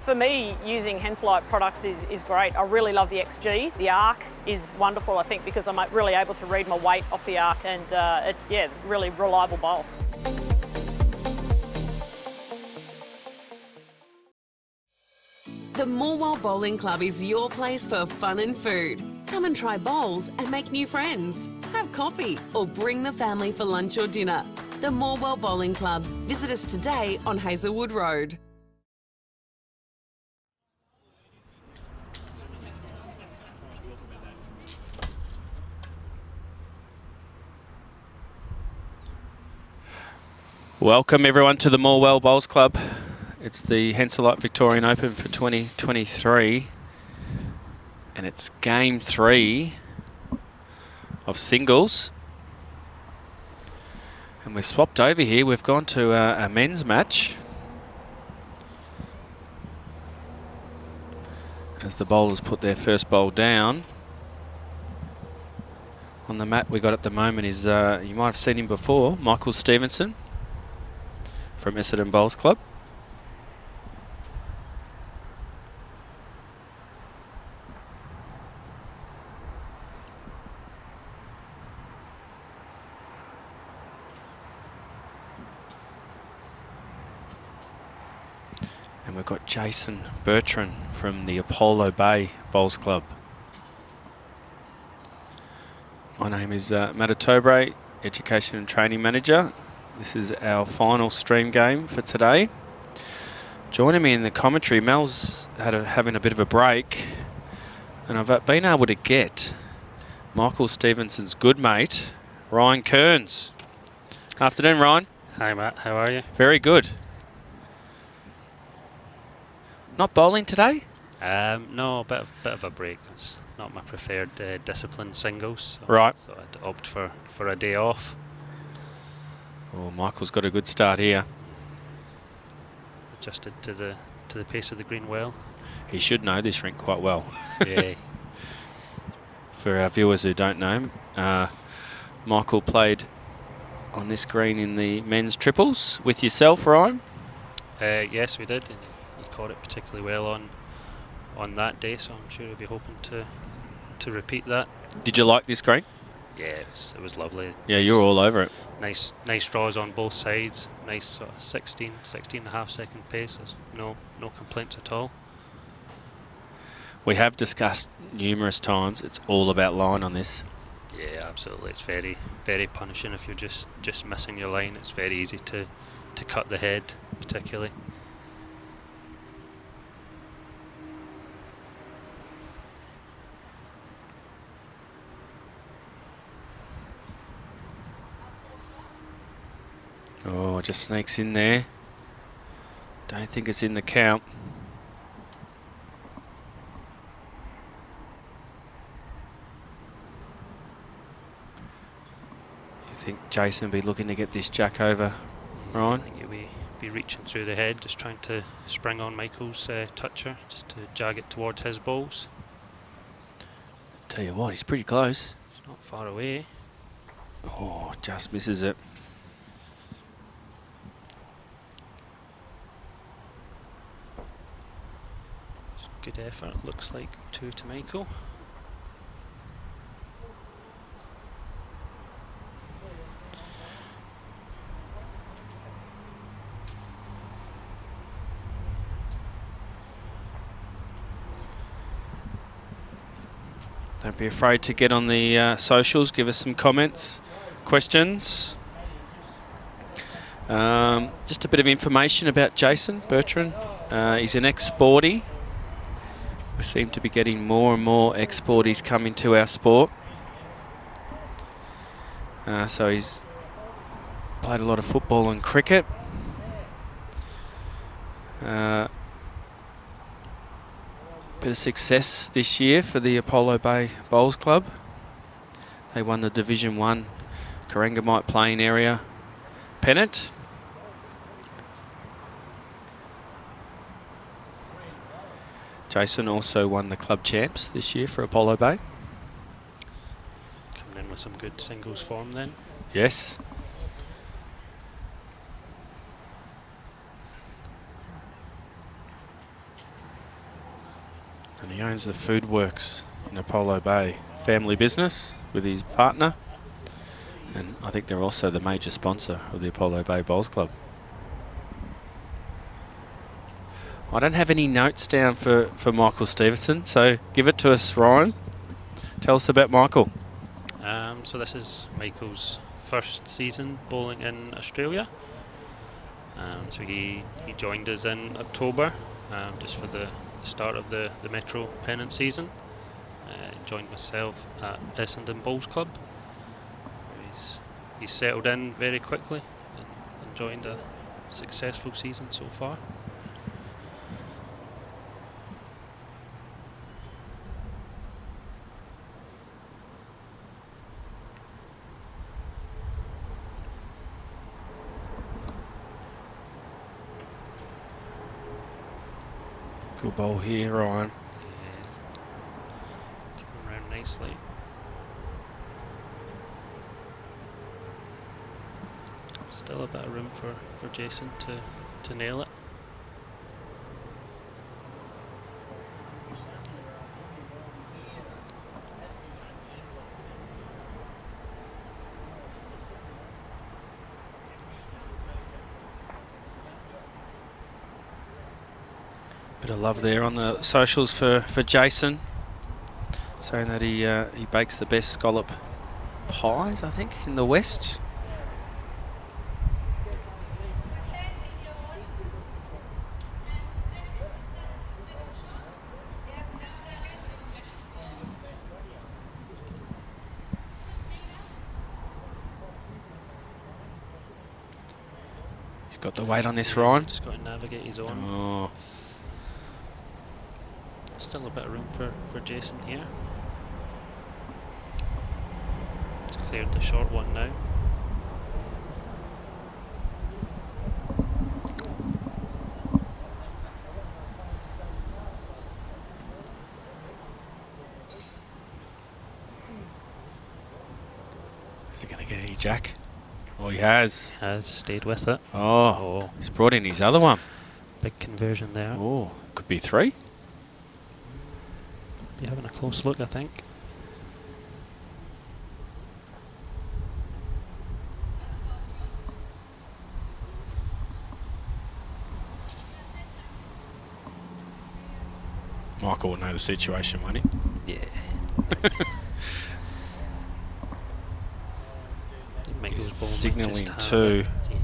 for me, using Henselite products is great. I really love the XG. The arc is wonderful, I think, because I'm really able to read my weight off the arc, and it's, yeah, really reliable bowl. The Moama Bowling Club is your place for fun and food. Come and try bowls and make new friends. Have coffee or bring the family for lunch or dinner. The Moama Bowling Club. Visit us today on Hazelwood Road. Welcome everyone to the Moama Bowls Club. It's the Henselite Victorian Open for 2023, and it's game 3 of singles. And we've swapped over here. We've gone to a men's match as the bowlers put their first bowl down. On the mat we got at the moment is, you might have seen him before, Michael Stevenson from Essendon Bowls Club. And we've got Jason Bertrand from the Ottobre Bowls Club. My name is Matt Ottobre, Education and Training Manager. This is our final stream game for today. Joining me in the commentary, Mel's having a bit of a break, and I've been able to get Michael Stevenson's good mate, Ryan Kearns. Afternoon, Ryan. Hi, Matt. How are you? Very good. Not bowling today? No, a bit of a break. It's not my preferred discipline, singles. So, right. So I'd opt for a day off. Oh, Michael's got a good start here. Adjusted to the pace of the green well. He should know this rink quite well. Yeah. For our viewers who don't know, Michael played on this green in the men's triples with yourself, Ryan? Yes, we did. And he caught it particularly well on that day, so I'm sure he'll be hoping to repeat that. Did you like this green? Yeah, it was lovely. Yeah, you were all over it. Nice draws on both sides. Nice sort of 16 and a half second pace. There's no complaints at all. We have discussed numerous times, it's all about line on this. Yeah, absolutely. It's very, very punishing if you're just missing your line. It's very easy to cut the head, particularly. Oh, it just sneaks in there. Don't think it's in the count. You think Jason will be looking to get this jack over, Ryan? I think he'll be reaching through the head, just trying to spring on Michael's toucher, just to jag it towards his bowls. Tell you what, he's pretty close. It's not far away. Oh, just misses it. Good effort, looks like 2 to Michael. Don't be afraid to get on the socials, give us some comments, questions. Just a bit of information about Jason Bertrand. He's an ex-sporty. We seem to be getting more and more ex-sporties coming to our sport. So he's played a lot of football and cricket. Bit of success this year for the Ottobre Bowls Club. They won the Division 1 Corangamite playing area pennant. Jason also won the club champs this year for Ottobre. Coming in with some good singles form then. Yes. And he owns the Food Works in Apollo Bay, family business with his partner. And I think they're also the major sponsor of the Apollo Bay Bowls Club. I don't have any notes down for Michael Stevenson, so give it to us, Ryan. Tell us about Michael. So this is Michael's first season bowling in Australia. So he joined us in October, just for the start of the Metro Pennant season. Joined myself at Essendon Bowls Club. He's settled in very quickly and enjoyed a successful season so far. Good bowl here, Ryan. Yeah. Coming around nicely. Still a bit of room for Jason to nail it. Bit of love there on the socials for Jason, saying that he bakes the best scallop pies, I think, in the West. He's got the weight on this, Ryan. Just got to navigate his own. Oh. Still a bit of room for Jason here. He's cleared the short one now. Is he going to get any jack? Oh, he has. He has stayed with it. Oh, he's brought in his other one. Big conversion there. Oh, could be 3. Be having a close look, I think. Michael will know the situation, won't he? Yeah. He's signalling 2. Yeah.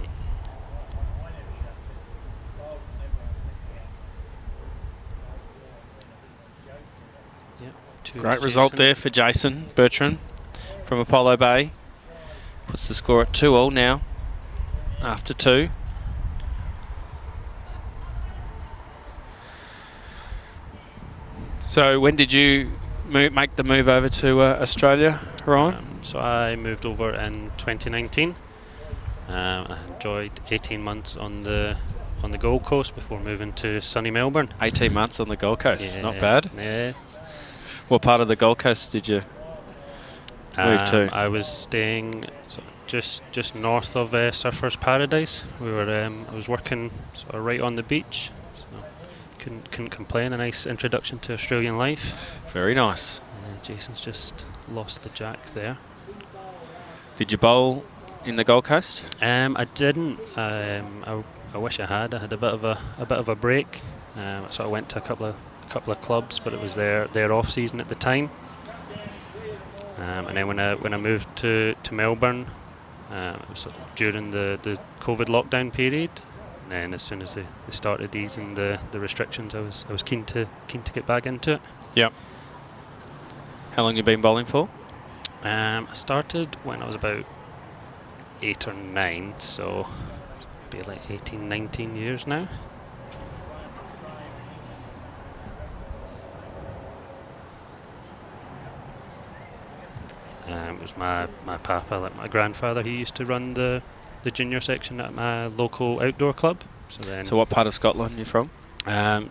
Great result there for Jason Bertrand from Apollo Bay. Puts the score at 2-all now after 2. So when did you make the move over to Australia, Ryan? So I moved over in 2019. I enjoyed 18 months on the Gold Coast before moving to sunny Melbourne. 18 months on the Gold Coast, Yeah, not bad. Yeah. What part of the Gold Coast did you move to? I was staying just north of Surfers Paradise. I was working sort of right on the beach, so couldn't complain. A nice introduction to Australian life. Very nice. Jason's just lost the jack there. Did you bowl in the Gold Coast? I didn't. I wish I had. I had a bit of a break. I sort of went to a couple of clubs, but it was their off season at the time. And then when I moved to Melbourne, it was during the COVID lockdown period. And then as soon as they started easing the restrictions, I was keen to get back into it. Yep. How long you been bowling for? I started when I was about 8 or 9, so it'll be like 18, 19 years now. It was my papa, like my grandfather, he used to run the junior section at my local outdoor club. So what part of Scotland are you from?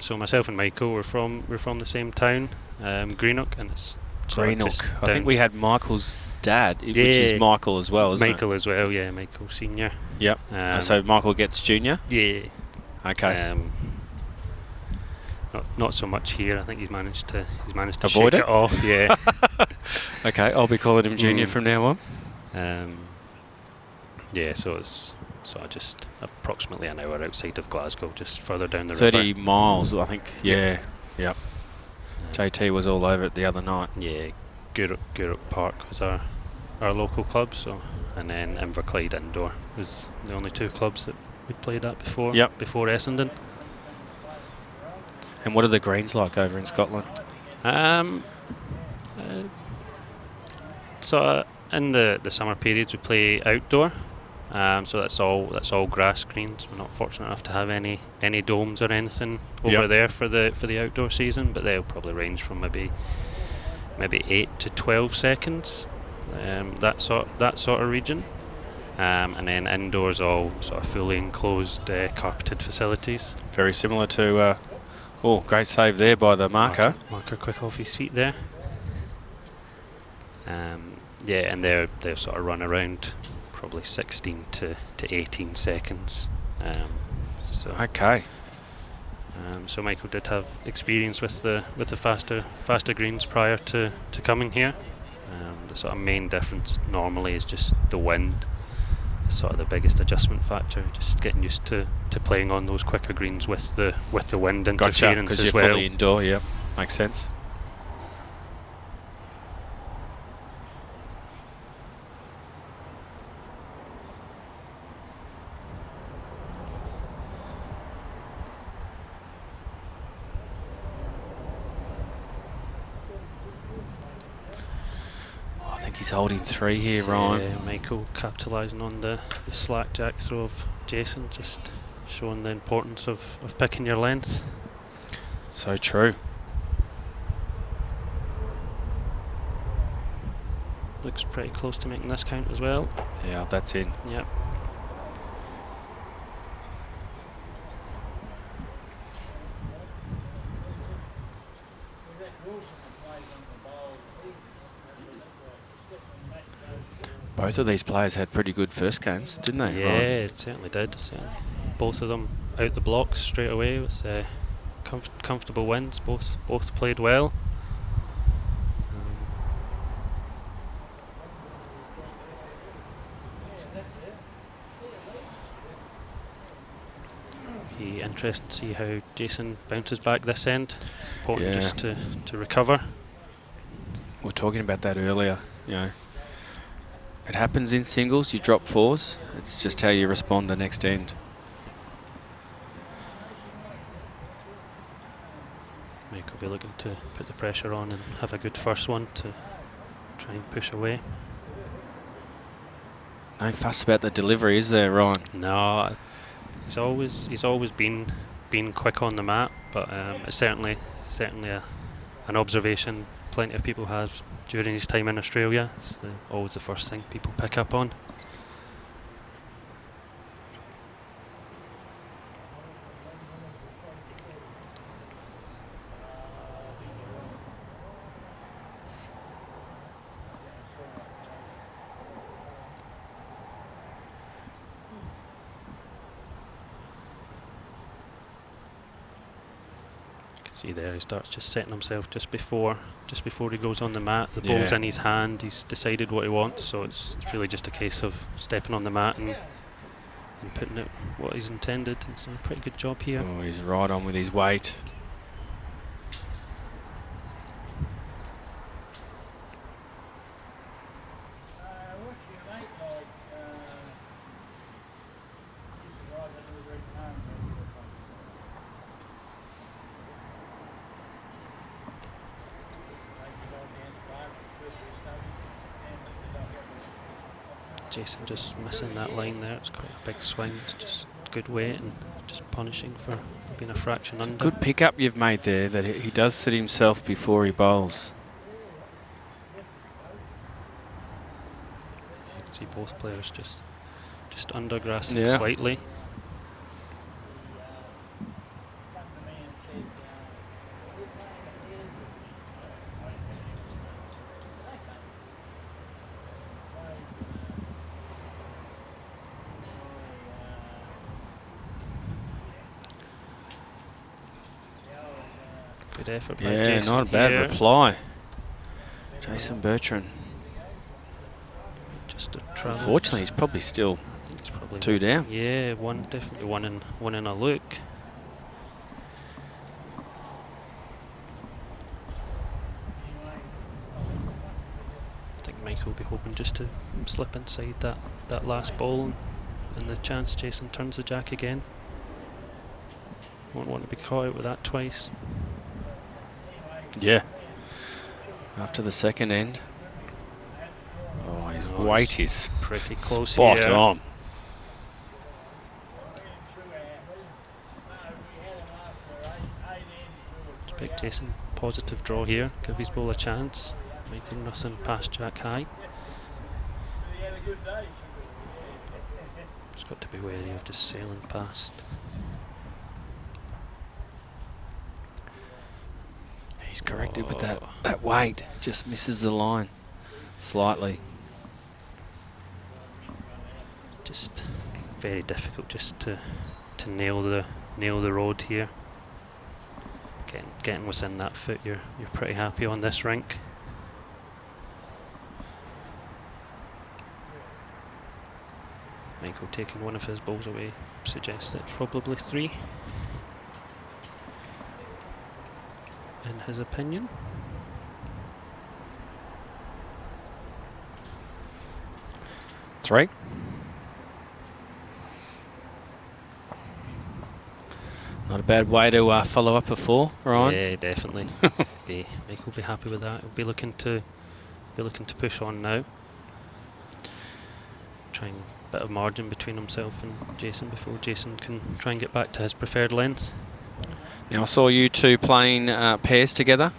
So myself and Michael we're from the same town, Greenock, and it's Greenock. I think we had Michael's dad, which is Michael as well, isn't Michael as well, yeah, Michael Senior. Yep. So Michael gets junior? Yeah. Okay. Not so much here. I think he's managed to Avoid shake it off. Yeah. Okay, I'll be calling him Junior from now on. Yeah, so it's sort of just approximately an hour outside of Glasgow, just further down the 30 river. miles, I think. Yeah. Yep. JT was all over it the other night. Yeah, Gourock Park was our local club, so, and then Inverclyde Indoor was the only two clubs that we played at before. Yep. Before Essendon. And what are the greens like over in Scotland? So in the summer periods we play outdoor, so that's all grass greens. We're not fortunate enough to have any domes or anything over there for the outdoor season, but they'll probably range from maybe 8 to 12 seconds, that sort of region. And then indoors, all sort of fully enclosed carpeted facilities. Very similar to. Oh, great save there by the marker. Marker quick off his feet there. Yeah, and they're sort of run around probably 16 to 18 seconds. Okay. So Michael did have experience with the faster greens prior to coming here. The sort of main difference normally is just the wind. It's sort of the biggest adjustment factor. Just getting used to playing on those quicker greens with the wind interference because as you're well. fully indoor. Yeah, makes sense. I think he's holding 3 here, Ryan. Yeah, Michael capitalising on the slack jack throw of Jason, just showing the importance of picking your length. So true. Looks pretty close to making this count as well. Yeah, that's in. Yep. Both of these players had pretty good first games, didn't they? Yeah, Ryan? it certainly did. Both of them out the blocks straight away with comfortable wins. Both played well. Be interesting to see how Jason bounces back this end. It's important just to recover. We were talking about that earlier. You know, it happens in singles. You drop 4s. It's just how you respond the next end. Mike will be looking to put the pressure on and have a good first one to try and push away. No fuss about the delivery, is there, Ryan? No, he's always been quick on the mat, but it's certainly an observation plenty of people have during his time in Australia. It's always the first thing people pick up on. See there, he starts just setting himself just before he goes on the mat. The ball's in his hand. He's decided what he wants, so it's really just a case of stepping on the mat and putting it what he's intended. He's done a pretty good job here. Oh, he's right on with his weight. Jason just missing that line there. It's quite a big swing. It's just good weight and just punishing for being a fraction It's under. a good pickup you've made there, that he does sit himself before he bowls. You can see both players just undergrassing Yeah. slightly. Good effort by Yeah, Jason not a bad here. reply. Jason Bertrand. Just a try. Unfortunately, he's probably still I think it's probably 2 down. Yeah, definitely one in a look. I think Michael will be hoping just to slip inside that last ball, and the chance Jason turns the jack again. Won't want to be caught out with that twice. Yeah. After the second end. Oh, his weight is pretty close spot here. on. Big Jason, positive draw here. Give his ball a chance. Michael nothing past jack high. Just got to be wary of just sailing past. He's corrected with that weight. Just misses the line slightly. Just very difficult just to nail the road here. Getting within that foot, you're pretty happy on this rink. Michael taking one of his balls away suggests it's probably 3. In his opinion. Three. Not a bad way to follow up a 4, Ryan. Yeah, definitely. Michael will be happy with that. He'll be looking to push on now. Trying a bit of margin between himself and Jason before Jason can try and get back to his preferred length. Now I saw you two playing pairs together.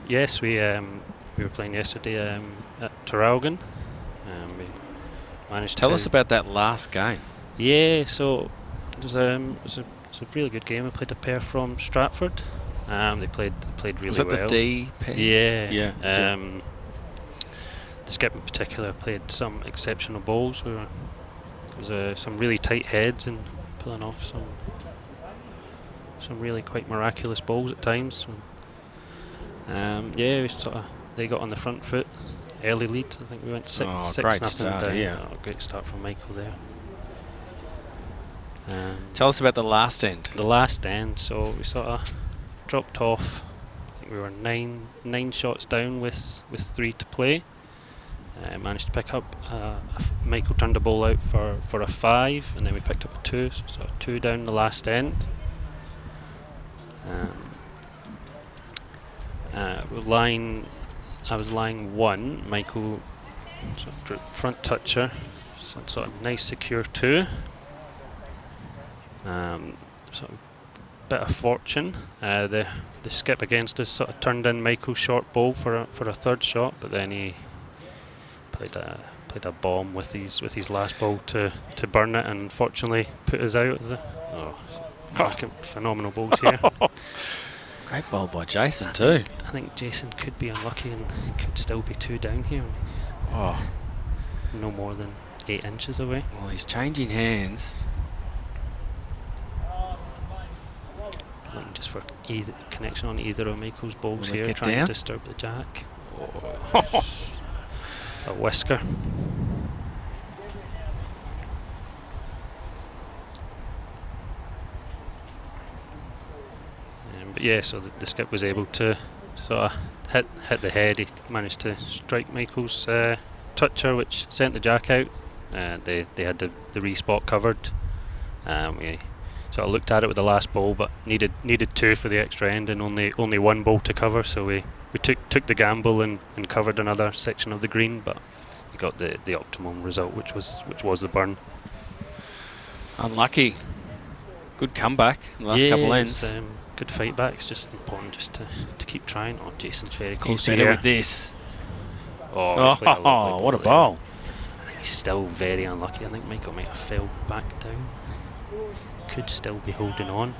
Yes, we were playing yesterday at Traralgon. We managed Tell to us about that last game. Yeah, so it was a really good game. We played a pair from Stratford. They played really Was that well. the D pair? Yeah. Yeah. The skip in particular played some exceptional balls. There was some really tight heads and pulling off some really quite miraculous balls at times. Yeah, they got on the front foot, early lead. I think we went 6 great nothing start, down. yeah. Oh, great start from Michael there. Tell us about the last end. The last end, so we sort of dropped off. I think we were nine shots down with 3 to play. Managed to pick up. Michael turned the ball out for a 5, and then we picked up a 2, so sort of 2 down the last end. I was lying 1. Michael sort of drew front toucher, sort of nice secure 2. Sort of bit of fortune. The skip against us sort of turned in Michael's short ball for a third shot, but then he played a bomb with his last ball to burn it, and unfortunately put us out of the. Phenomenal balls here. Great ball by Jason too. I think Jason could be unlucky and could still be 2 down here. Oh, No more than 8 inches away. well, he's changing hands. Looking just for easy connection on either of Michael's balls Will they here, get trying down? to disturb the jack. Oh, a whisker. But yeah, so the skip was able to sort of hit the head. He managed to strike Michael's toucher, which sent the jack out. They had the respot covered. We sort of looked at it with the last ball, but needed 2 for the extra end, and only 1 ball to cover. So we took the gamble and covered another section of the green, but we got the optimum result, which was the burn. Unlucky. Good comeback in the last couple ends. Good fight back. It's just important just to keep trying. Oh, Jason's very close. He's better here. with this. Oh, he played a lovely what a there. ball. I think he's still very unlucky. I think Michael might have fell back down. Could still be holding on.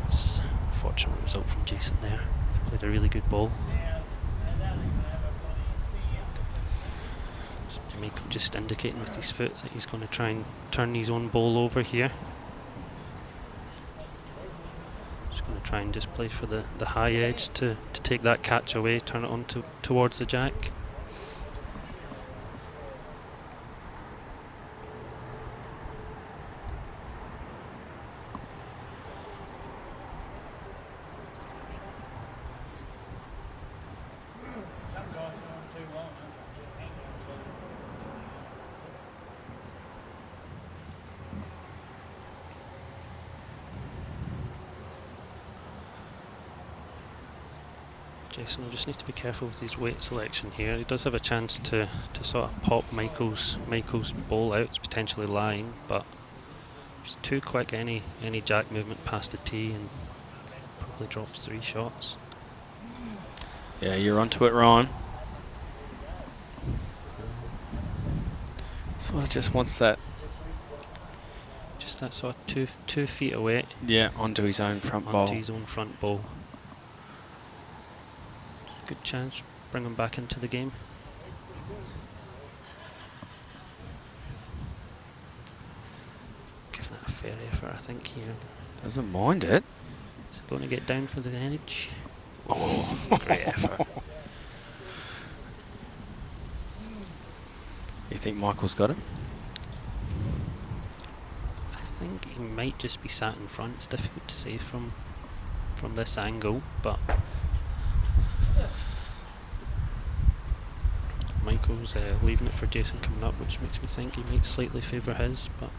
It's a fortunate result from Jason there. Played a really good ball. So Michael just indicating with his foot that he's going to try and turn his own ball over here. Just going to try and just play for the high edge to take that catch away, turn it on towards the jack. Jason will just need to be careful with his weight selection here. He does have a chance to sort of pop Michael's ball out. It's potentially lying, but it's too quick. Any jack movement past the tee and probably drops 3 shots. Yeah, you're onto it, Ryan. Sort of just wants that. Just that sort of 2 feet away. Yeah, onto his own front ball. Onto his own front ball. Good chance, bring him back into the game. Giving it a fair effort, I think, here. Doesn't mind it. Is it going to get down for the edge? Oh, great effort. You think Michael's got it? I think he might just be sat in front. It's difficult to say from this angle, but Michael's leaving it for Jason coming up, which makes me think he might slightly favour his, but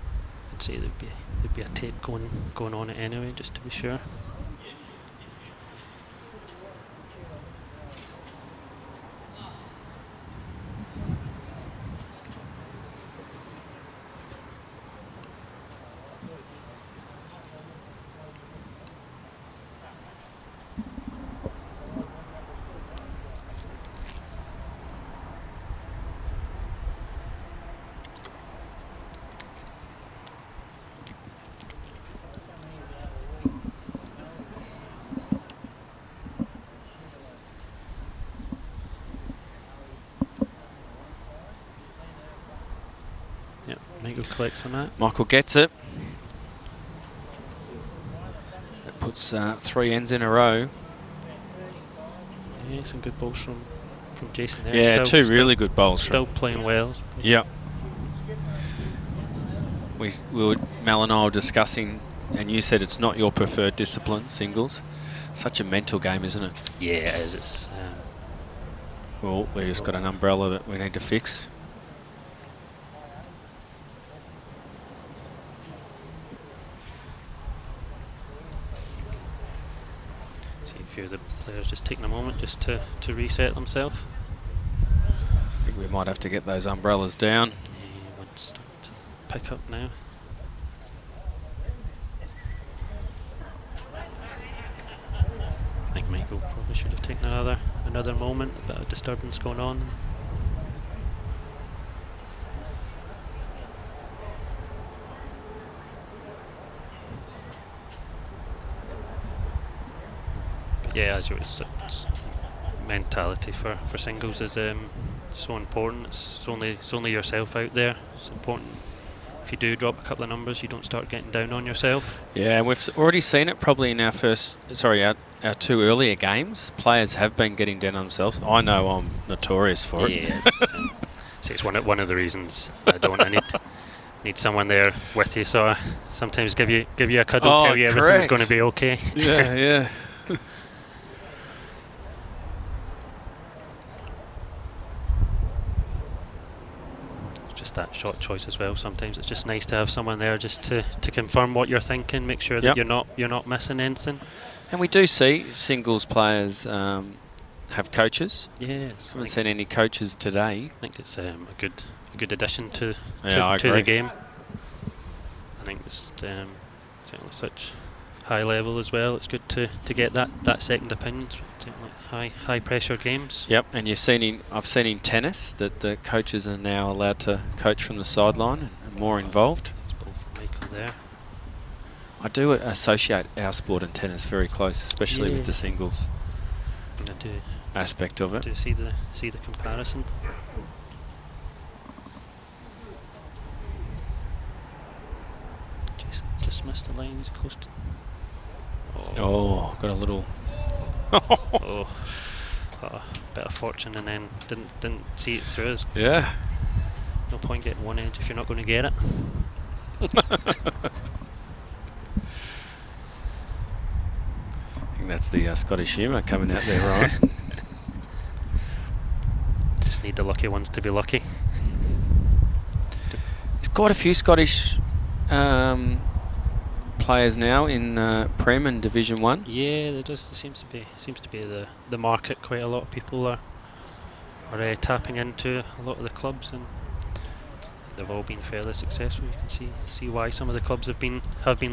I'd say there'd be a tape going on it anyway, just to be sure. Michael collects on that. Michael gets it. That puts 3 ends in a row. Yeah, some good balls from Jason there. Yeah, still, 2 really good bowls. Still playing well. Yep. We were, Mel and I were discussing, and you said it's not your preferred discipline, singles. Such a mental game, isn't it? Yeah, it is. It's, well, we just got an umbrella that we need to fix. A few of the players just taking a moment just to reset themselves. I think we might have to get those umbrellas down. Yeah, one's starting to pick up now. I think Michael probably should have taken another moment. A bit of disturbance going on. Yeah, as you it's mentality for singles is so important. It's only yourself out there. It's important. If you do drop a couple of numbers, you don't start getting down on yourself. Yeah, and we've already seen it probably in our 2 earlier games. Players have been getting down on themselves. I know I'm notorious for it. Yeah, it's one of the reasons I need someone there with you. So I sometimes give you a cuddle, tell you everything's going to be okay. Yeah, yeah. Just that shot choice as well. Sometimes it's just nice to have someone there just to confirm what you're thinking, make sure that you're not missing anything. And we do see singles players have coaches. Yes, I haven't seen any coaches today. I think it's a good addition to the game. I think it's certainly such high level as well. It's good to get that second opinion. High pressure games. Yep, and I've seen in tennis that the coaches are now allowed to coach from the sideline and more involved. It's ball from Michael there. I do associate our sport and tennis very close, especially with the singles aspect of it. Do see the comparison. Just missed the line. He's close to. Oh, got a little. Oh, got a bit of fortune and then didn't see it through. Yeah. No point getting one edge if you're not going to get it. I think that's the Scottish humour coming out there, right? Just need the lucky ones to be lucky. There's quite a few Scottish players now in Prem and Division 1. Yeah, there seems to be the market. Quite a lot of people are tapping into a lot of the clubs, and they've all been fairly successful. You can see why some of the clubs have been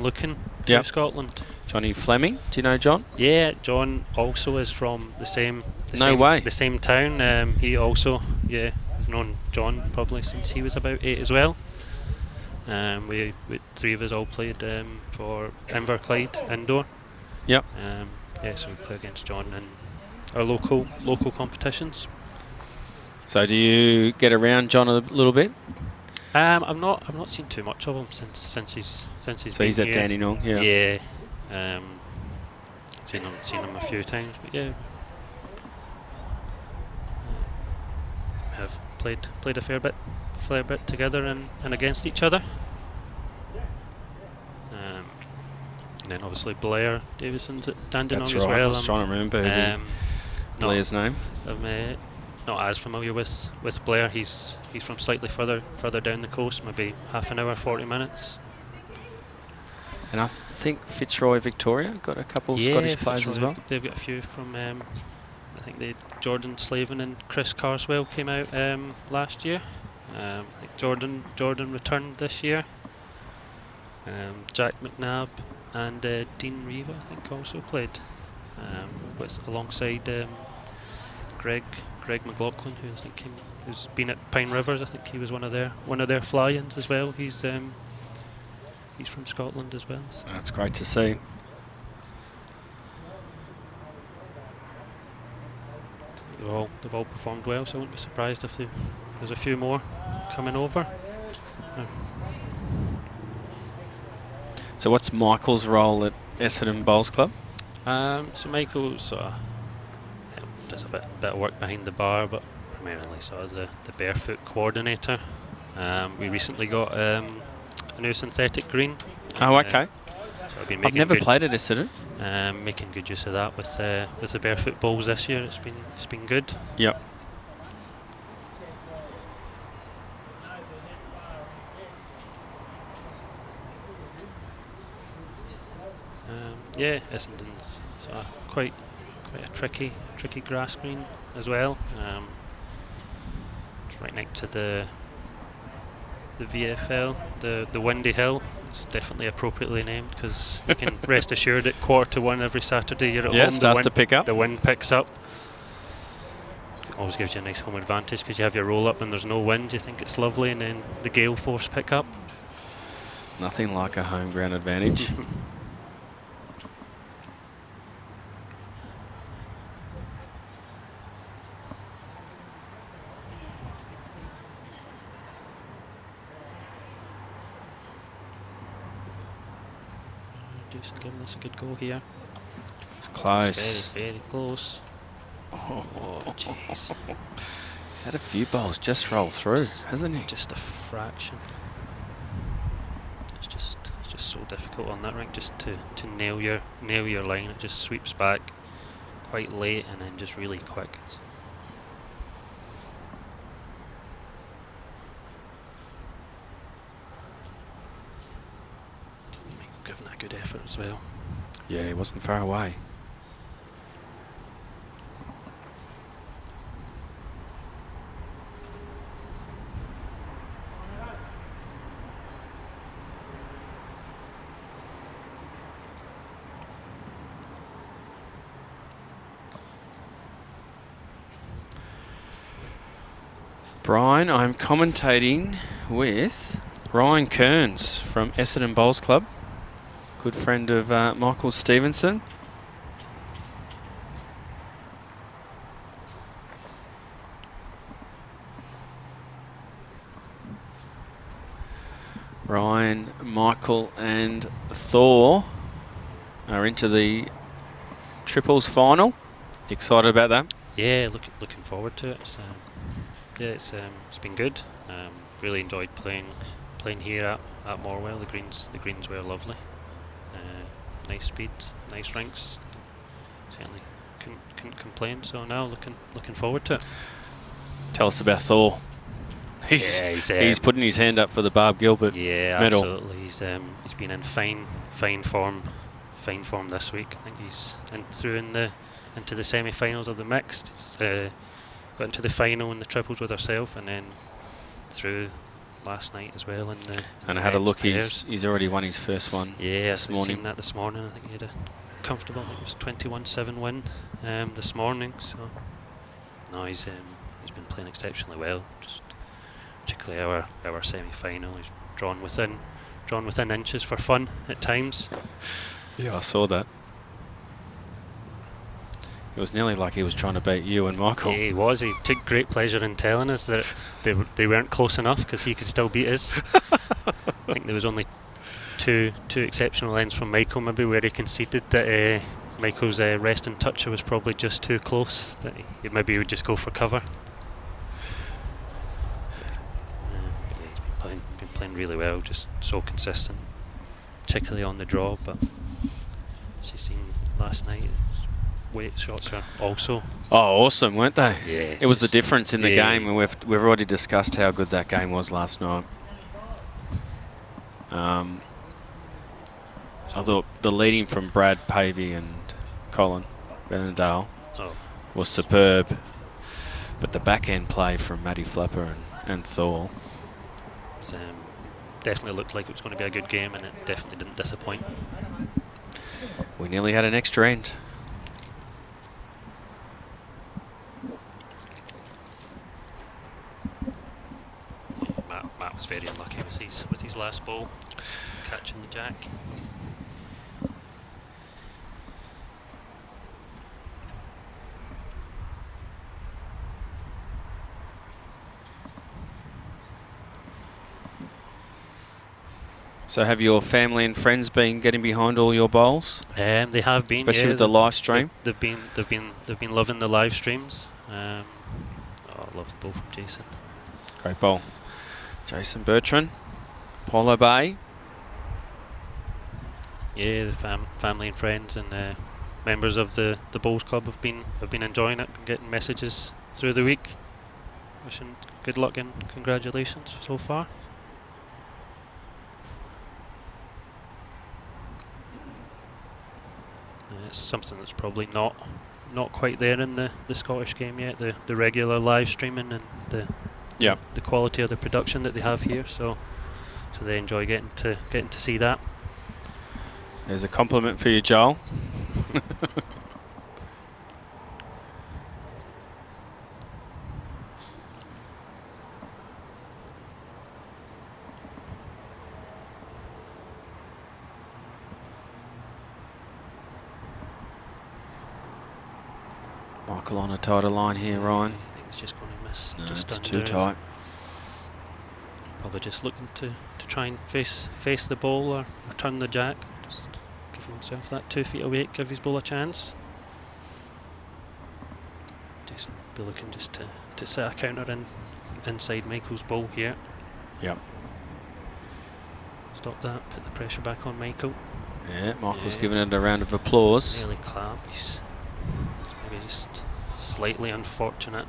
looking to Scotland. Johnny Fleming, do you know John? Yeah, John also is from the same town. He also, I've known John probably since he was about 8 as well. We three of us all played for Inverclyde indoor. Yep. So we play against John in our local competitions. So do you get around John a little bit? I've not seen too much of him since he's So he's at Dandenong, yeah. Yeah. Seen him a few times, but yeah. Have played a fair bit together and against each other. And then obviously Blair Davison's at Dandenong That's as right. well. I was trying to remember Blair's name. I'm not as familiar with Blair. He's from slightly further down the coast, maybe half an hour, 40 minutes. And I think Fitzroy Victoria got a couple of Scottish players Fitzroy, as well. They've got a few from, I think Jordan Slavin and Chris Carswell came out last year. I think Jordan returned this year. Jack McNabb and Dean Riva, I think, also played alongside Greg McLaughlin, who I think who's been at Pine Rivers. I think he was one of their fly-ins as well. He's from Scotland as well. So. That's great to see. They've all performed well, so I wouldn't be surprised if there's a few more coming over. So what's Michael's role at Essendon Bowls Club? So Michael's does a bit of work behind the bar, but primarily sort of the barefoot coordinator. We recently got a new synthetic green. Oh, okay. So I've never played at Essendon. Making good use of that with the barefoot bowls this year. It's been good. Yep. Essendon's quite a tricky grass green as well. It's right next to the VFL, the Windy Hill. It's definitely appropriately named because you can rest assured at 1:45 every Saturday you're at home. It starts to pick up. The wind picks up. Always gives you a nice home advantage because you have your roll up and there's no wind. You think it's lovely, and then the gale force pick up. Nothing like a home ground advantage. Just giving this a good go here. It's close. It's very close. Oh, jeez. He's had a few bowls just roll through, hasn't he? Just a fraction. It's just so difficult on that rink just to nail your line. It just sweeps back quite late and then just really quick. Giving that good effort as well. Yeah, he wasn't far away. Brian, I'm commentating with Ryan Kearns from Essendon Bowls Club. Good friend of Michael Stevenson. Ryan, Michael and Thor are into the triples final. Excited about that? Yeah, looking forward to it. Yeah, it's been good. Really enjoyed playing here at Morwell. The greens were lovely. Nice speed, nice rinks. Certainly couldn't complain. So now looking forward to it. Tell us about Thor. He's putting his hand up for the Barb Gilbert medal. Absolutely. He's been in fine form this week. I think he's into the semi-finals of the mixed. He's got into the final in the triples with herself, and then through last night as well. And I had a look. He's already won his first one. Yeah, this morning. Seen that this morning. I think he had a comfortable. I think it was 21-7 win this morning. So no, he's been playing exceptionally well. Just particularly our semi-final. He's drawn within inches for fun at times. Yeah, I saw that. It was nearly like he was trying to beat you and Michael. Yeah, he was. He took great pleasure in telling us that they weren't close enough because he could still beat us. I think there was only two exceptional ends from Michael, maybe, where he conceded that Michael's rest and toucher was probably just too close, that he maybe would just go for cover. Yeah, he's been playing really well, just so consistent, particularly on the draw. But as you've seen last night, weight shots are also awesome, weren't they? Yeah, it was the difference in the game, and we've already discussed how good that game was last night. I thought the leading from Brad Pavey and Colin Bernadale was superb, but the back end play from Matty Flapper and Thor definitely looked like it was going to be a good game, and it definitely didn't disappoint. We nearly had an extra end. Matt was very unlucky with his last ball, catching the jack. So have your family and friends been getting behind all your bowls? They have been, especially with the live stream. They've been loving the live streams. I love the ball from Jason. Great bowl. Jason Bertrand, Polo Bay. Yeah, the family and friends and members of the bowls club have been enjoying it, been getting messages through the week, wishing good luck and congratulations so far. It's something that's probably not quite there in the Scottish game yet. The regular live streaming and the quality of the production that they have here. So they enjoy getting to see that. There's a compliment for you, Joel. Michael on a tighter line here, Ryan. I think it's just going to miss. No, just it's under. too tight. Probably just looking to try and face the ball or turn the jack. Just giving himself that 2 feet away, give his ball a chance. Jason be looking just to set a counter inside Michael's ball here. Yep. Stop that, put the pressure back on Michael. Yeah, Michael's giving it a round of applause. Nearly clap. He's maybe just slightly unfortunate,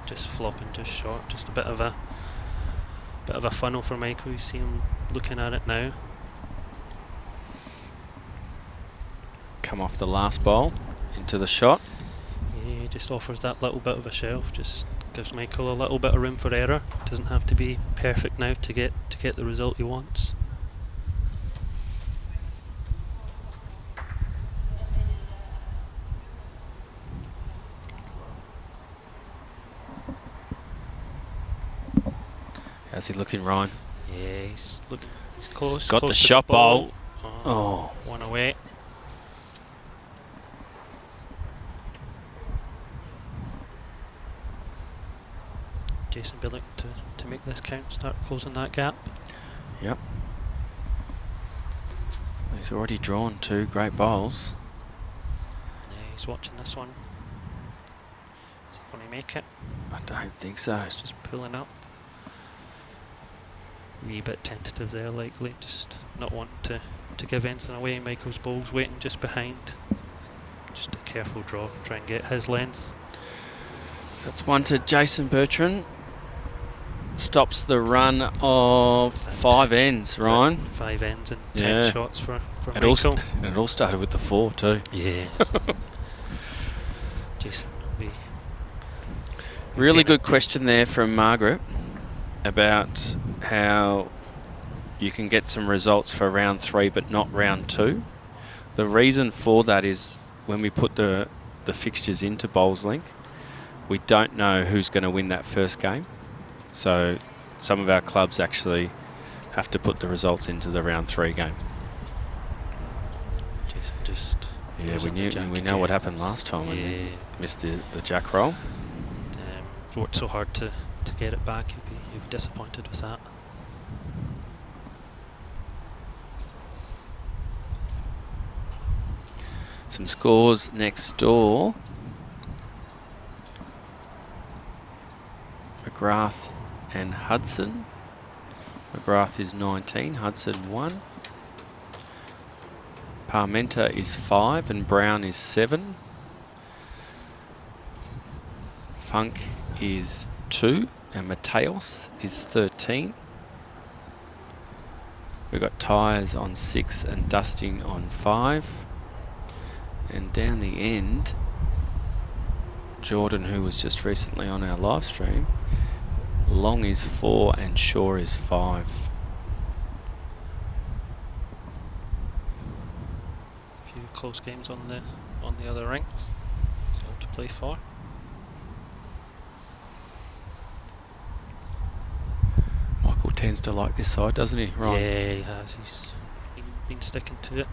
just flopping just short. Just a bit of a funnel for Michael. You see him looking at it now. Come off the last ball into the shot. Yeah, he just offers that little bit of a shelf. Just gives Michael a little bit of room for error. Doesn't have to be perfect now to get the result he wants. How's he looking, Ryan? Yeah, he's close. Got close the to shot the ball. Oh. One away. Jason be looking to make this count, start closing that gap. Yep. He's already drawn 2 great bowls. Yeah, he's watching this one. Is he going to make it? I don't think so. He's just pulling up. Wee bit tentative there, likely. Just not wanting to give anything away. Michael's bowl's waiting just behind. Just a careful draw, try and get his length. So that's 1 to Jason Bertrand. Stops the run of 5 ends, Ryan. 5 ends and 10 shots for it Michael. It all started with the 4 too. Yes. Jason will be... Really good question there from Margaret about how you can get some results for round 3 but not round 2. The reason for that is when we put the fixtures into Bowls Link, we don't know who's going to win that first game. So some of our clubs actually have to put the results into the round 3 game. Jason just... Yeah, we know what happened last time when he missed the jack roll. Worked so hard to get it back, he'd be disappointed with that. Some scores next door. McGrath and Hudson. McGrath is 19, Hudson 1. Parmenter is 5 and Brown is 7. Funk is 2 and Mateos is 13. We've got Tyres on 6 and Dusting on 5. And down the end, Jordan, who was just recently on our live stream, Long is 4 and Shaw is 5. A few close games on the other ranks, so to play for. Michael tends to like this side, doesn't he? Right. Yeah, he has. He's been sticking to it.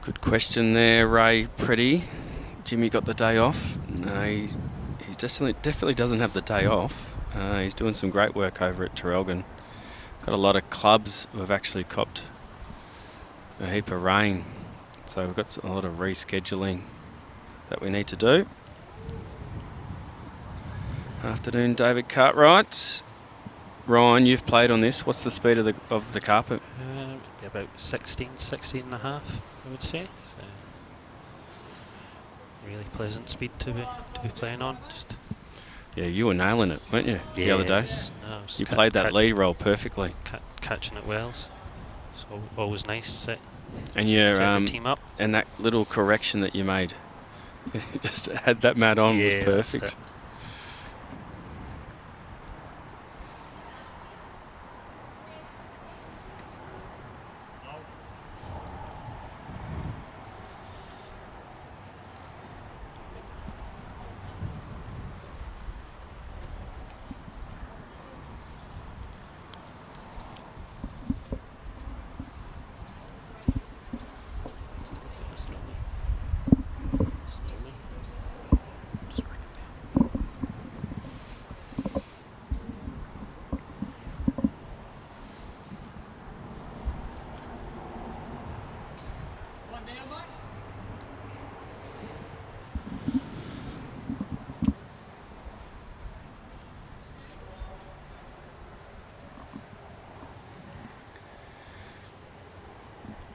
Good question there, Ray. Pretty. Jimmy got the day off. No, he definitely doesn't have the day off. He's doing some great work over at Traralgon. Got a lot of clubs who have actually copped a heap of rain. So we've got a lot of rescheduling that we need to do. Afternoon, David Cartwright. Ryan, you've played on this. What's the speed of the carpet? Maybe about 16 and a half, I would say. So really pleasant speed to be playing on. Just yeah, you were nailing it, weren't you, the other day? You played that lead roll perfectly. Catching it well. So always nice to set and the team up. And that little correction that you made, just had that mat on, was perfect.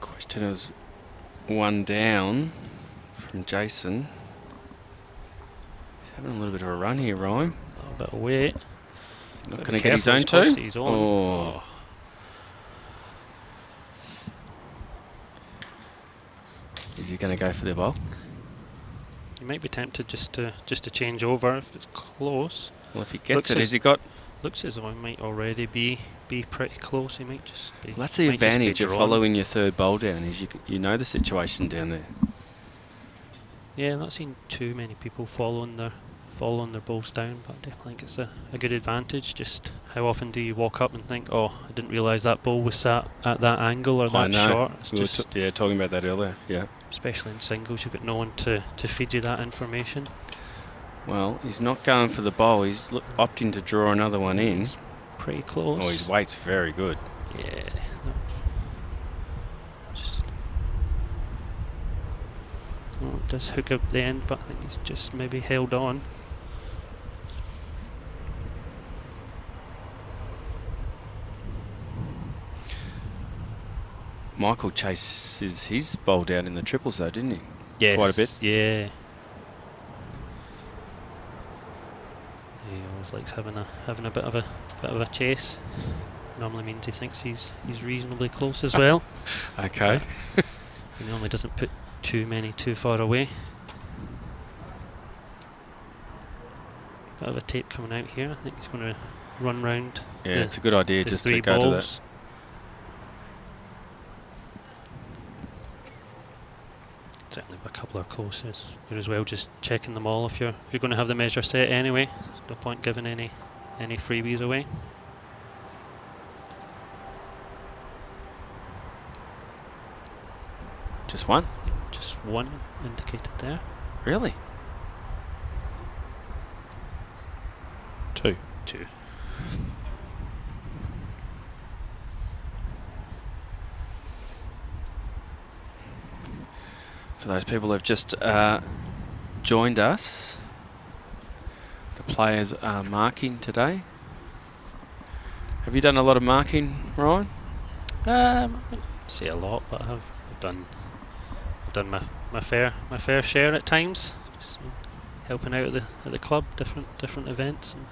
Question is 1 down from Jason. He's having a little bit of a run here, Ryan. A little bit of weight. Not going to get his own two. Oh. Is he going to go for the ball? You might be tempted just to change over if it's close. Well, if he gets it, has he got? Looks as though he might already be pretty close. He might just be. Well, that's the advantage of following your third bowl down, is you know the situation down there. Yeah, not seen too many people following their following their bowls down, but I definitely think it's a good advantage. Just how often do you walk up and think, oh, I didn't realise that bowl was sat at that angle or that short? It's we were talking about that earlier, yeah. Especially in singles, you've got no one to feed you that information. Well, he's not going for the bowl, he's opting to draw another one in. It's pretty close. Oh, his weight's very good. Yeah. Well, it does hook up the end, but I think he's just maybe held on. Michael chases his bowl down in the triples though, didn't he? Yes. Quite a bit. Yeah. He always likes having a bit of a chase. Normally means he thinks he's reasonably close as well. Okay. He normally doesn't put too many too far away. Bit of a tape coming out here. I think he's going to run round. Yeah, it's a good idea just to go to that. Certainly a couple are close. You're as well just checking them all if you're going to have the measure set anyway. There's no point giving any freebies away. Just one? Just one indicated there. Really? Two. For those people who have just joined us, the players are marking today. Have you done a lot of marking, Ryan? I wouldn't say a lot, but I've done my fair share at times. Just helping out at the club, different events. And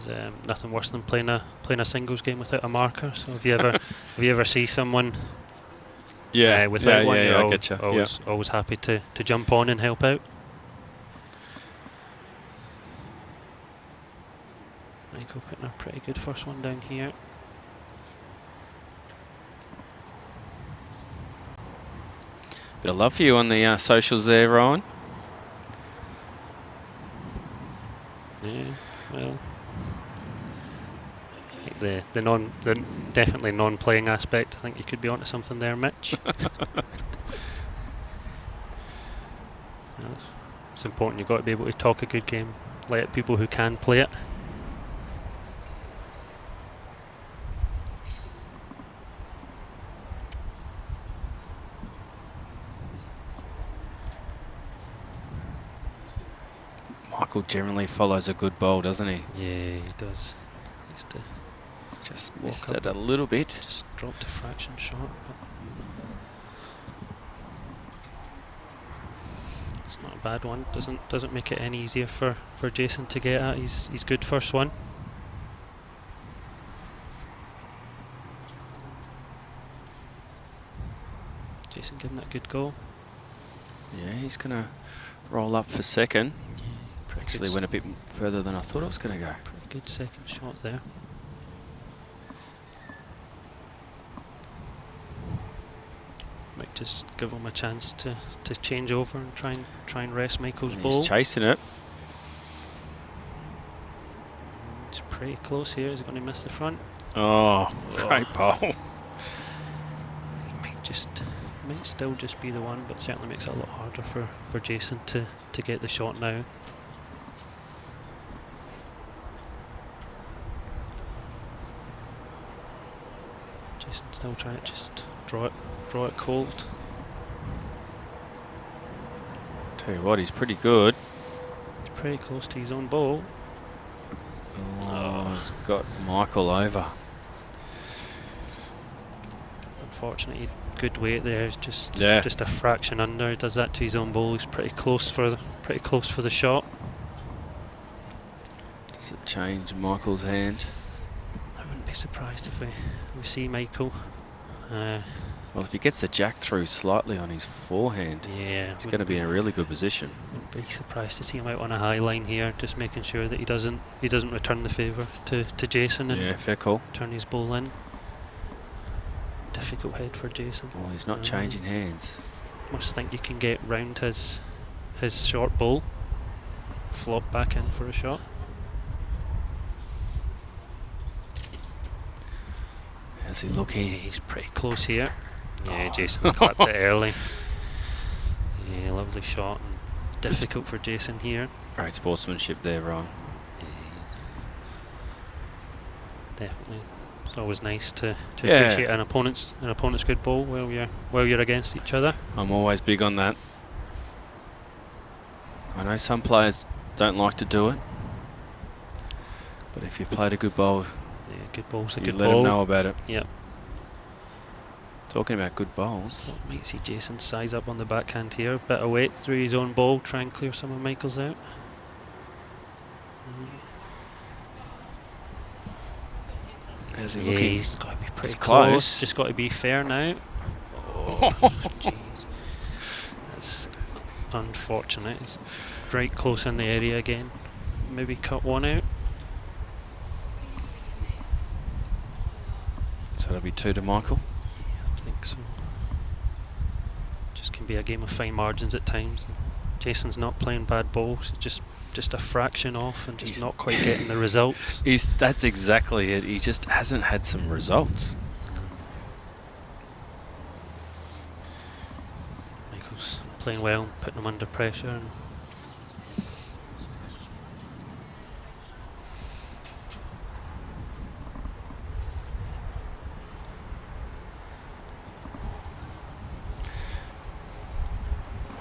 there's nothing worse than playing a singles game without a marker. So if you ever see someone without one, you're always happy to jump on and help out. Michael putting a pretty good first one down here. Bit of love for you on the socials there, Ryan. Yeah, well, I think the definitely non-playing aspect. I think you could be onto something there, Mitch. It's important. You've got to be able to talk a good game, let people who can play it. Michael generally follows a good bowl, doesn't he? Yeah, he does. Just missed it a little bit. Just dropped a fraction short, but it's not a bad one. Doesn't make it any easier for Jason to get at. He's good first one. Jason giving it a good go. Yeah, he's gonna roll up for second. Yeah, actually went a bit further than I thought it was going to go. Pretty good second shot there. Might just give him a chance to change over and try and rest Michael's ball. He's chasing it. It's pretty close here. Is he going to miss the front? Oh, great ball. He might still just be the one, but certainly makes it a lot harder for Jason to get the shot now. Jason still trying to just draw it cold. Tell you what, he's pretty good. He's pretty close to his own ball. Oh, he's got Michael over. Unfortunately, good weight there. Is just a fraction under. He does that to his own ball. He's pretty close for the shot. Does it change Michael's hand? I wouldn't be surprised if we see Michael. Well, if he gets the jack through slightly on his forehand, he's going to be in a really good position. Wouldn't be surprised to see him out on a high line here, just making sure that he doesn't return the favour to Jason and fair call. Turn his ball in. Difficult head for Jason. Well, he's not changing hands. Must think you can get round his short ball. flop back in for a shot. How's he looking? Yeah, he's pretty close here. Yeah, Jason's clapped it early. Yeah, lovely shot. And difficult for Jason here. Great sportsmanship there, Ryan. Definitely. It's always nice to Yeah. appreciate an opponent's good ball while you're against each other. I'm always big on that. I know some players don't like to do it, but if you've played a good bowl, Yeah, good ball's a you good let ball. them know about it. Yep. Talking about good bowls. So might see Jason size up on the backhand here. Bit of weight through his own ball, try and clear some of Michael's out. How's he Yeah, looking? he's got to be pretty It's close. close. Just got to be fair now. Oh, jeez. That's unfortunate. He's right close in the area again. Maybe cut one out. So that'll be 2 to Michael. I think so. Just can be a game of fine margins at times. Jason's not playing bad balls. It's just a fraction off and just not quite getting the results. That's exactly it. He just hasn't had some results. Michael's playing well, putting him under pressure. And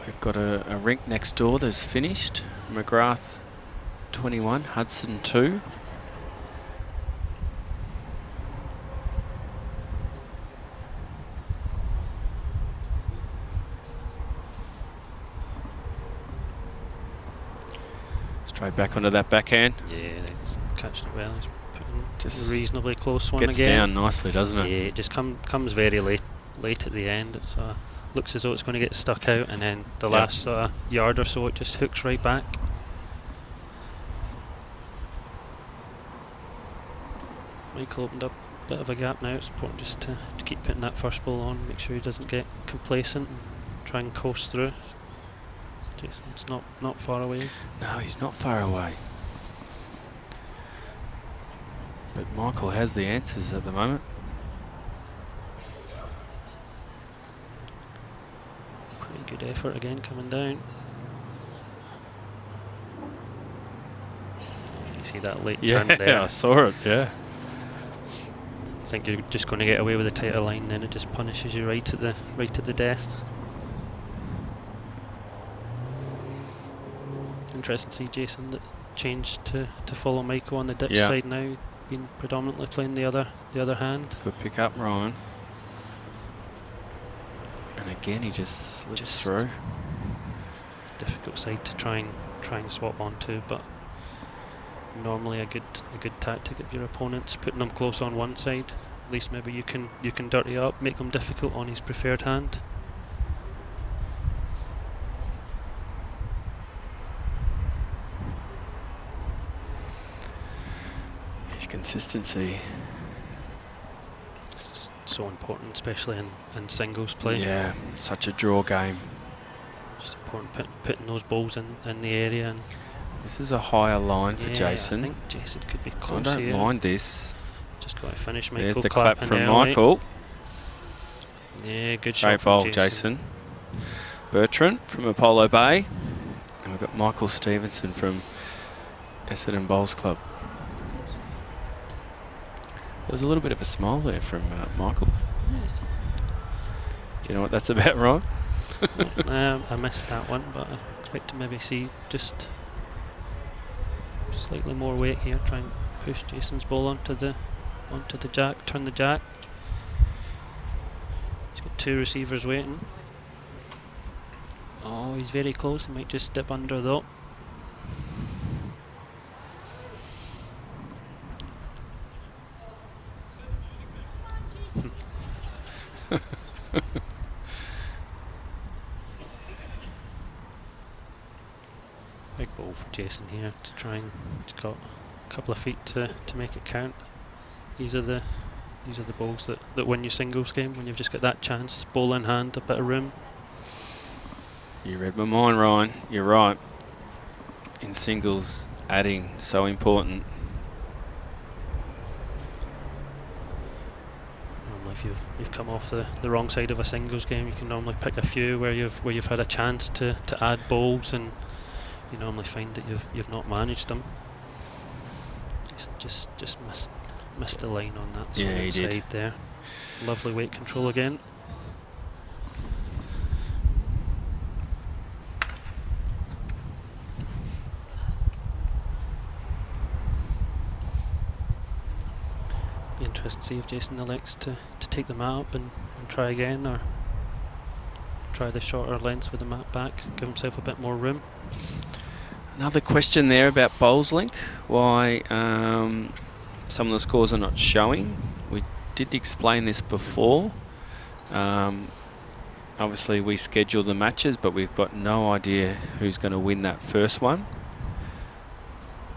we've got a rink next door that's finished. McGrath 21, Hudson 2. Straight back onto that backhand. yeah, he's catching it well. He's putting Just a reasonably close one Gets again. down nicely, doesn't it? Yeah, it just comes very late at the end. It's looks as though it's going to get stuck out, and then the Yep. last yard or so it just hooks right back. Michael opened up a bit of a gap now. It's important just to keep putting that first ball on, make sure he doesn't get complacent and try and coast through. Jason's not far away. No, he's not far away. But Michael has the answers at the moment. Pretty good effort again coming down. You see that late turn there? I saw it, yeah. I think you're just going to get away with a tighter line, then it just punishes you right at the death. Interesting to see Jason that changed to follow Michael on the ditch Yeah. side now. Been predominantly playing the other hand. Good pick up, Ryan. And again, he just slips through. Difficult side to try and swap onto, but normally a good tactic of your opponents, putting them close on one side. At least maybe you can dirty up, make them difficult on his preferred hand. His consistency. It's just so important, especially in singles play. Yeah, such a draw game. Just important putting those balls in the area. And This is a higher line for yeah, Jason. I think Jason could be I close don't here. mind this. Just got to finish Michael. There's the clap clapping from early. Michael. Yeah, good shot Great from bowl, Jason. Bertrand from Apollo Bay. And we've got Michael Stevenson from Essendon Bowls Club. There was a little bit of a smile there from Michael. Do you know what that's about, Ryan? I missed that one, but I expect to maybe see just slightly more weight here. Try and push Jason's ball onto the jack, turn the jack. He's got two receivers waiting. Oh, he's very close. He might just dip under though. Big ball for Jason here to try and, he's got a couple of feet to make it count. These are the balls that win your singles game when you've just got that chance. Ball in hand, a bit of room. You read my mind, Ryan. You're right. in singles, adding so important. Normally, if you've come off the wrong side of a singles game, you can normally pick a few where you've had a chance to add bowls, and you normally find that you've not managed them. Just missed the line on that Yeah, he side did. there. Lovely weight control again. Be interested to see if Jason elects to take the mat up and try again, or try the shorter lengths with the mat back, give himself a bit more room. Another question there about bowls link. Why some of the scores are not showing. We did explain this before. Obviously we schedule the matches, but we've got no idea who's going to win that first one.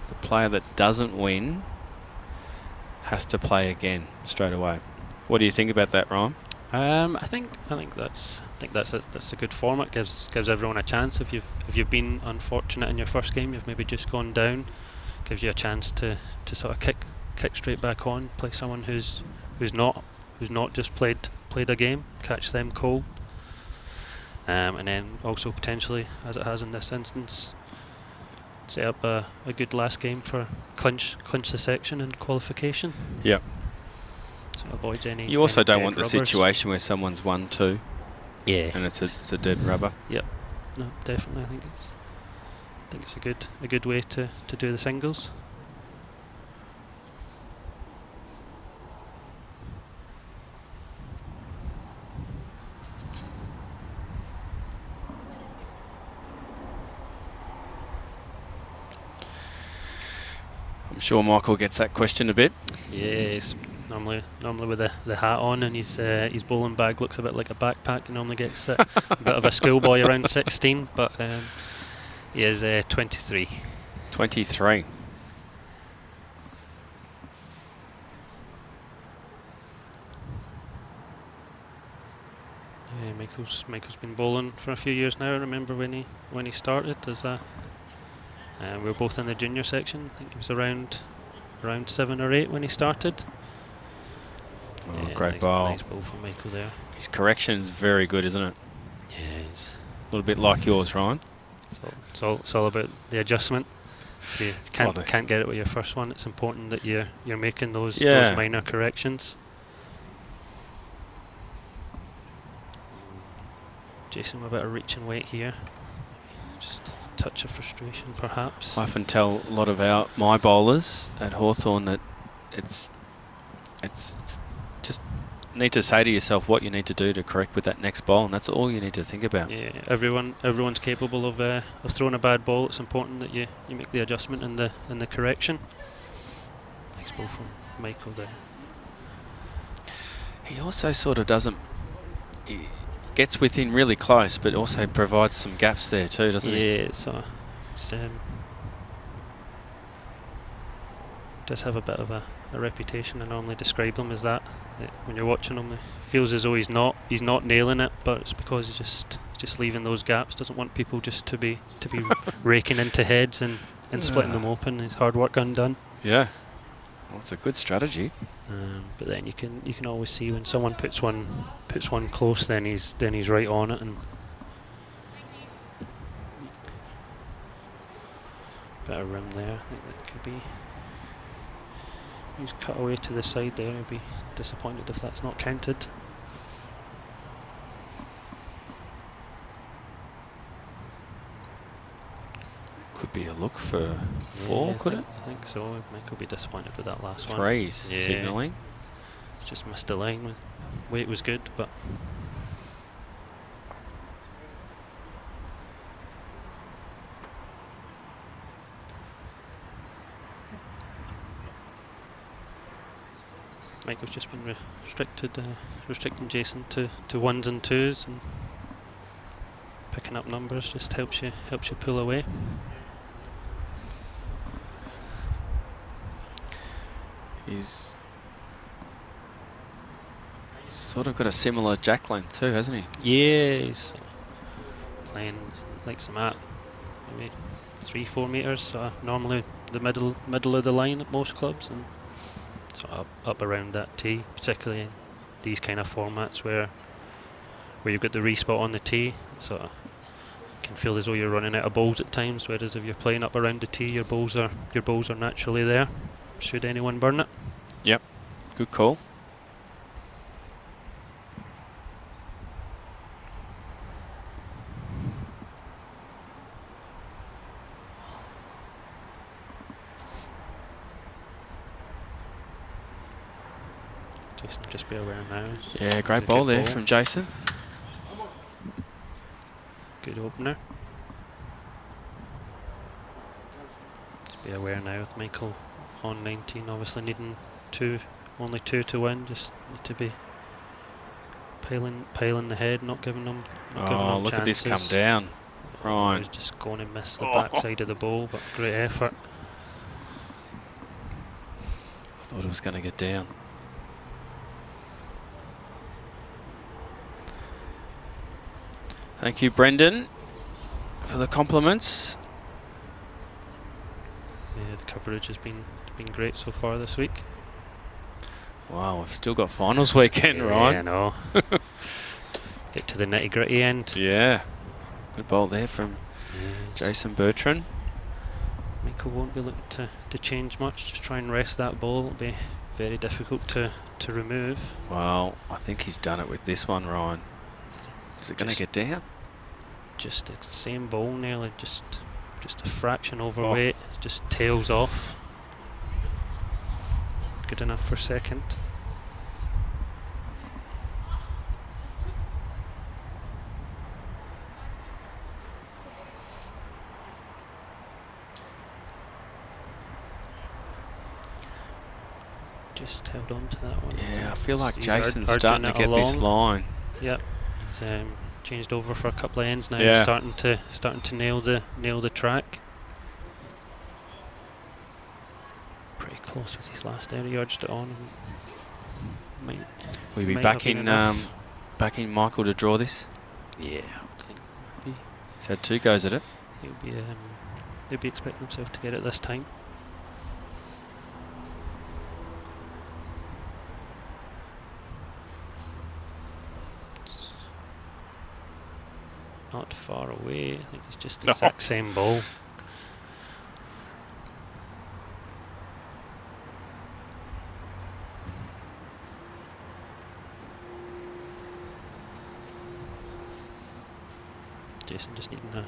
The player that doesn't win has to play again straight away. What do you think about that, Ryan? I think that's a good format. Gives everyone a chance. If you've been unfortunate in your first game, you've maybe just gone down. Gives you a chance to sort of kick straight back on. Play someone who's not just played a game. Catch them cold. And then also potentially, as it has in this instance, set up a good last game for clinch the section and qualification. Yep. So it avoids any. You also any don't dead want the rubbers. situation where someone's 1-2 Yeah. and it's a dead rubber. Yep. No, definitely. I think it's a good way to do the singles. I'm sure Michael gets that question a bit. Yes. Normally with the hat on, and his bowling bag looks a bit like a backpack. He normally gets a bit of a schoolboy around 16, but he is 23. 23. Yeah, Michael's been bowling for a few years now. I remember when he started as a. We were both in the junior section. I think he was around 7 or 8 when he started. Oh, Yeah, great bowl. Nice bowl from Michael there. His correction's very good, isn't it? Yeah, it's A little bit like yours, Ryan. it's all about the adjustment. If you Well, can't get it with your first one, it's important that you're making those minor corrections. Jason with a bit of reach and weight here. Just a touch of frustration perhaps. I often tell a lot of my bowlers at Hawthorn that it's just need to say to yourself what you need to do to correct with that next bowl, and that's all you need to think about. Yeah, everyone's capable of throwing a bad ball. It's important that you make the adjustment and the correction. Nice ball from Michael there. He also sort of doesn't. He gets within really close, but also provides some gaps there too, doesn't he? Yeah, so does have a bit of a reputation. I normally describe him as that. When you're watching him, it feels as though he's not nailing it, but it's because he's just leaving those gaps. Doesn't want people just to be raking into heads and splitting them open. His hard work undone. Yeah. Well, it's a good strategy. But then you can always see when someone puts one close, then he's right on it, and bit of rim there. I think that could be. He's cut away to the side there. He'll be disappointed if that's not counted. Could be a look for 4, Yeah, could it? I think so. Mike will be disappointed with that last one. 3 Yeah. signalling. Just missed the line. With weight was good, but Michael's just been restricting Jason to 1s and 2s, and picking up numbers just helps you pull away. He's sort of got a similar jack length too, hasn't he? Yeah, he's playing like some art, maybe 3-4 metres, normally the middle of the line at most clubs, and sort of up around that tee, particularly in these kind of formats where you've got the respot on the tee. Sort of can feel as though you're running out of balls at times, whereas if you're playing up around the tee, your balls are naturally there, should anyone burn it. Yep, good call. Just be aware now. Yeah, great ball there from Jason. Good opener. Just be aware now with Michael on 19, obviously needing only two to win. Just need to be piling the head, not giving them look chances. at this come down. Right. He's just going to miss the backside of the ball, but great effort. I thought it was going to get down. Thank you, Brendan, for the compliments. Yeah, the coverage has been great so far this week. Wow, we've still got finals weekend, yeah, right? Yeah, I know. Get to the nitty-gritty end. Yeah, good ball there from Jason Bertrand. Michael won't be looking to change much, just try and rest that ball. It'll be very difficult to remove. Well, I think he's done it with this one, Ryan. Is it going to get down? Just the same ball nearly, just a fraction overweight, just tails off. Good enough for second. Just held on to that one. Yeah, I feel like He's Jason's starting to get this line. Yep. He's changed over for a couple of ends now. Yeah. Starting to nail the track. Pretty close with his last area, urged it on. We'll be might backing have been backing Michael to draw this. Yeah, I think He's had 2 goes at it. he'll be expecting himself to get it this time. Not far away. I think it's just the exact same ball. Jason just needing a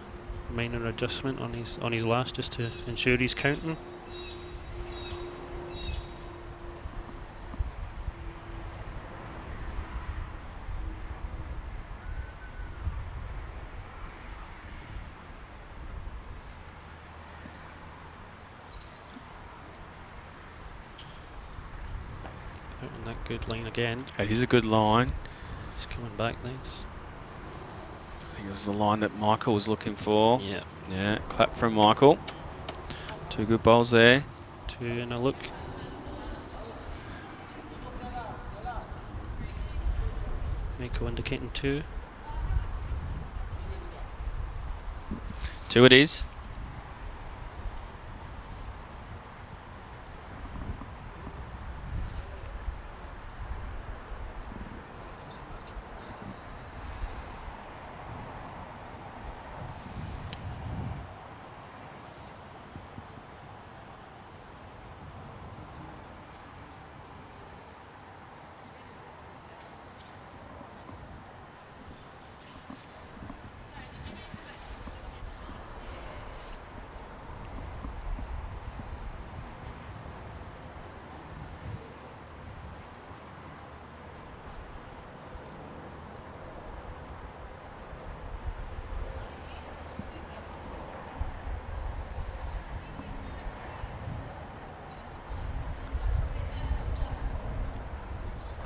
minor adjustment on his last, just to ensure he's counting. Counting that good line again. It is a good line. He's coming back nice. I think it was the line that Michael was looking for. Yeah. Yeah, clap from Michael. 2 good bowls there. 2 and a look. Michael indicating 2. 2 it is.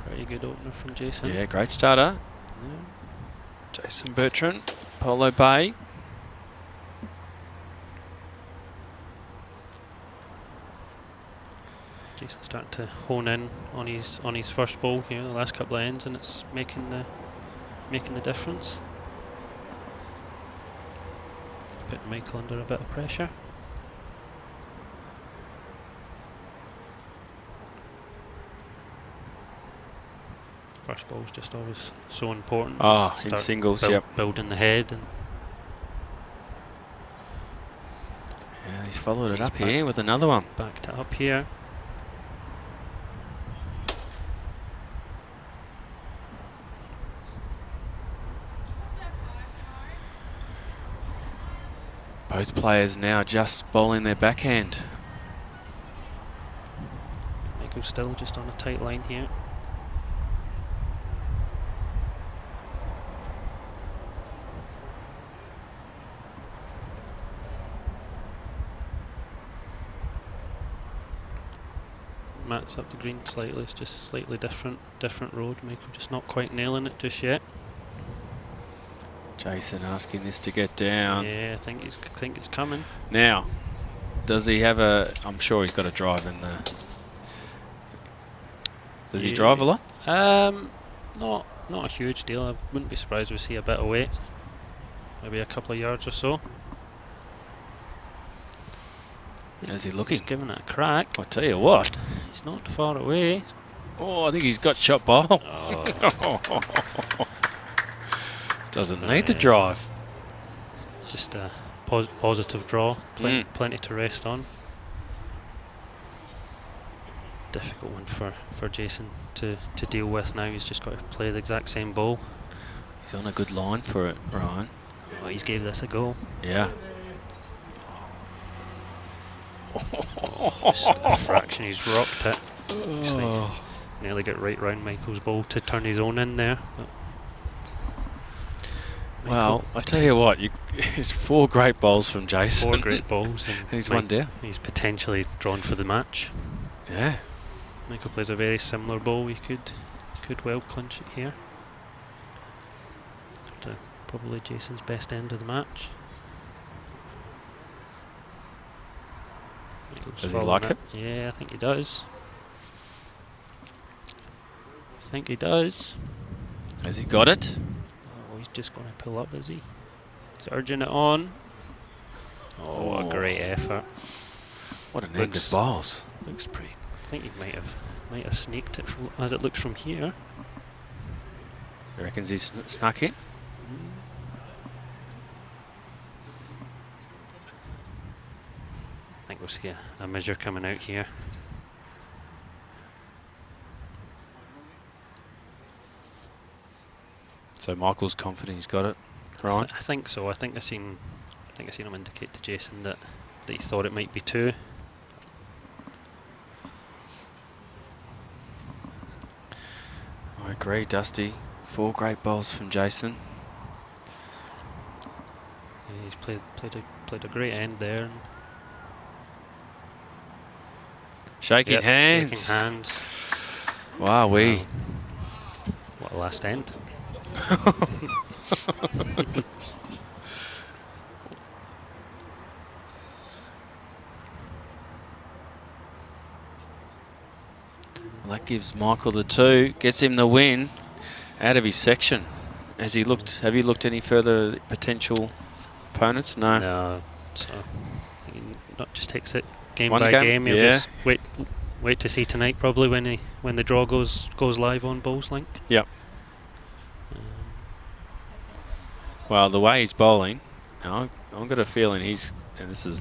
Pretty good opener from Jason. Yeah, great starter. Yeah. Jason Bertrand, Polo Bay. Jason's starting to hone in on his first ball here, the last couple of ends, and it's making the difference. put Michael under a bit of pressure. First ball's just always so important. Oh, Just in start singles, yep. building the head. And Yeah, he's followed it He's up here with another one. backed it up here. Both players now just bowling their backhand. Michael's still just on a tight line here. Matt's up the green slightly, it's just slightly different road. Michael just not quite nailing it just yet. Jason asking this to get down. Yeah, I think it's coming. Now, does he have a... I'm sure he's got a drive in the... Does he drive a lot? Not a huge deal. I wouldn't be surprised if we see a bit of weight. Maybe a couple of yards or so. How's he looking? He's giving it a crack. I tell you what. He's not far away. Oh, I think he's got shot bowl. Oh. Doesn't need to drive. Just a positive draw. Plenty to rest on. Difficult one for Jason to deal with now. He's just got to play the exact same ball. He's on a good line for it, Ryan. Oh, he's gave this a go. Yeah. Just a fraction, he's rocked it. Oh. Nearly got right round Michael's ball to turn his own in there. But Well, I tell you what, it's 4 great bowls from Jason. 4 great balls. And he's one down. He's potentially drawn for the match. Yeah. Michael plays a very similar ball. He could well clinch it here. To probably Jason's best end of the match. Does he like it? Yeah, I think he does. Has he got it? Oh, he's just going to pull up, is he? He's urging it on. Oh, a great effort. What an end of bowls. Looks pretty. I think he might have sneaked it from, as it looks from here. He reckons he's snuck it? I think we'll see a measure coming out here. So Michael's confident he's got it, right? I think so. I think I seen him indicate to Jason that he thought it might be 2. I agree, Dusty. 4 great bowls from Jason. Yeah, he's played a great end there. Shaking hands. Shaking hands. Wow, What a last end. Well, that gives Michael the 2, gets him the win out of his section. Have you looked any further potential opponents? No. No. So I think he not just takes it game One by game. He'll yeah. just wait to see tonight probably when the draw goes live on Bowls Link. Yep. Well, the way he's bowling, I've got a feeling and this is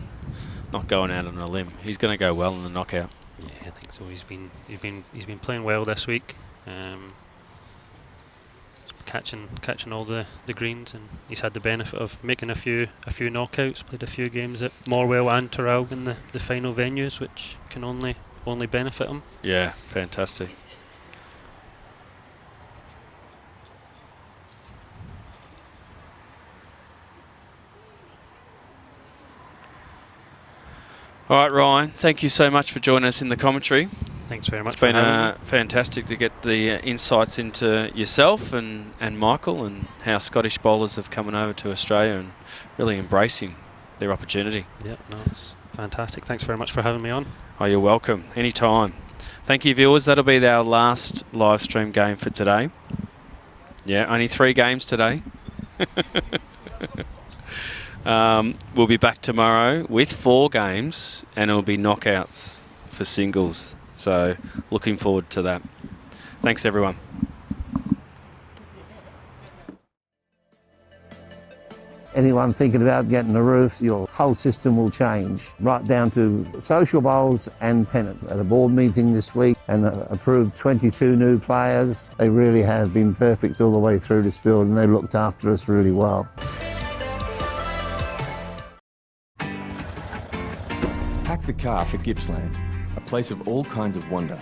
not going out on a limb, he's going to go well in the knockout. Yeah, I think so. He's been playing well this week. Catching all the greens, and he's had the benefit of making a few knockouts. Played a few games at Morwell and Traralgon, the final venues, which can only benefit him. Yeah, fantastic. All right, Ryan, thank you so much for joining us in the commentary. Thanks very much. It's been fantastic to get the insights into yourself and Michael, and how Scottish bowlers have come over to Australia and really embracing their opportunity. Yeah, no, it's fantastic. Thanks very much for having me on. Oh, you're welcome. Anytime. Thank you, viewers. That'll be our last live stream game for today. Yeah, only 3 games today. We'll be back tomorrow with 4 games, and it'll be knockouts for singles. So looking forward to that. Thanks, everyone. Anyone thinking about getting a roof, your whole system will change, right down to social bowls and pennant. At a board meeting this week and approved 22 new players. They really have been perfect all the way through this build, and they've looked after us really well. Pack the car for Gippsland, a place of all kinds of wonder.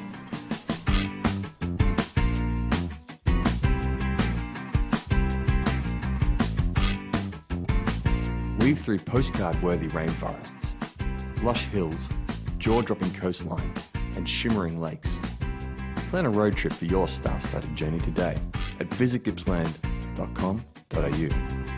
Weave through postcard-worthy rainforests, lush hills, jaw-dropping coastline, and shimmering lakes. Plan a road trip for your star-studded journey today at visitgippsland.com.au.